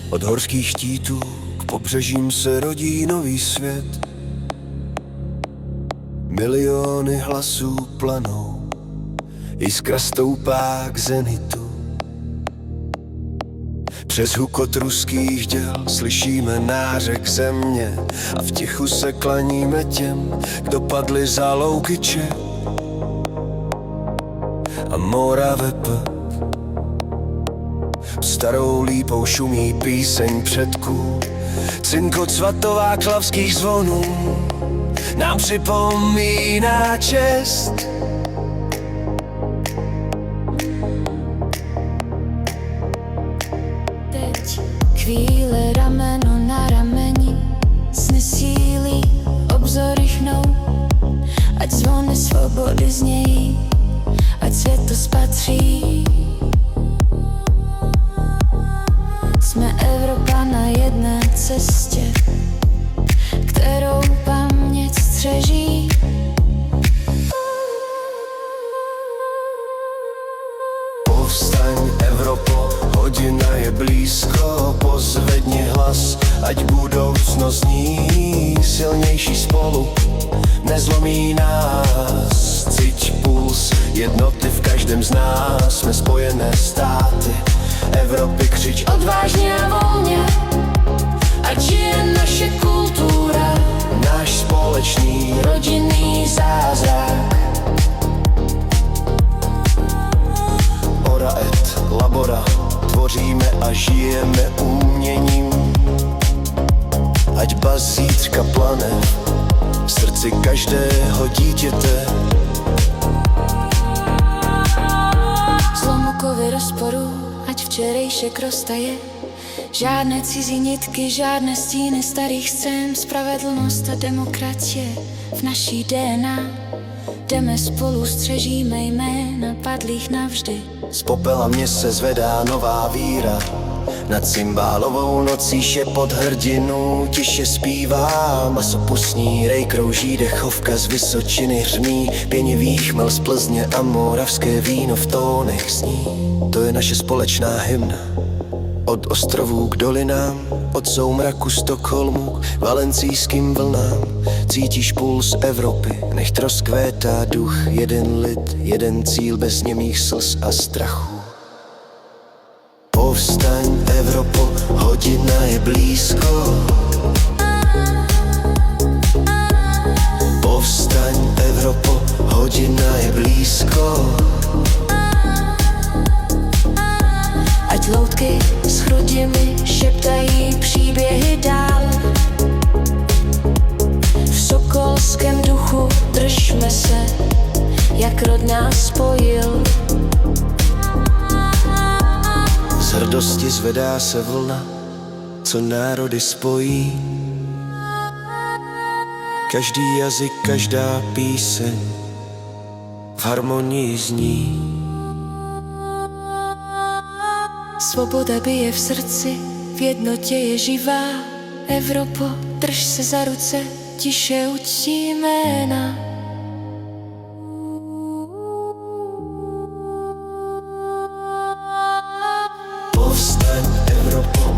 Od horských štítů k pobřežím se rodí nový svět. Miliony hlasů planou, jiskra stoupá k zenitu. Přes hukot ruských děl slyšíme nářek země a v tichu se klaníme těm, kdo padli za louky Čech a Morave. Starou lípou šumí píseň předků, cinkot svatováclavských zvonů nám připomíná čest. Teď chvíle rameno na rameni, sny sílí, obzory chnou, ať zvony svobody znějí, ať svět to spatří. Jsme Evropa na jedné cestě, kterou paměť střeží. Povstaň, Evropo, hodina je blízko, pozvedni hlas, ať budoucnost zní silnější spolu, nezlomí nás. Cíť puls jednoty v každém z nás, jsme spojené státy Evropy, křič odvážně a volně, ať žije naše kultura, náš společný rodinný zázrak. Ora et labora, tvoříme a žijeme uměním, ať bas zítřka plane v srdci každého dítěte. Zlomukovy rozporu, ať včerejšek roztaje, žádné cizí nitky, žádné stíny starých scén, spravedlnost a demokracie v naší DNA. Jdeme spolu, střežíme jména padlých navždy. Z popela mě se zvedá nová víra, nad cymbálovou nocí šepot hrdinů tiše zpívá. Masopustní rej krouží, dechovka z Vysočiny hřmí, pěnivý chmel z Plzně a moravské víno v tónech zní. To je naše společná hymna, od ostrovů k dolinám, od soumraku Stockholmu k valencijským vlnám. Cítíš puls Evropy, nech rozkvétá duch, jeden lid, jeden cíl bez němých slz a strachu. Povstaň, Evropo, hodina je blízko. Povstaň, Evropo, hodina je blízko. Ať loutky s chruděmi šeptají příběhy dál, v sokolském duchu držme se, jak rod nás spojil. Z hrdosti zvedá se vlna, co národy spojí. Každý jazyk, každá píseň v harmonii zní. Svoboda bije v srdci, v jednotě je živá. Evropo, drž se za ruce, tiše uctí jména. Povstaň, Evropo,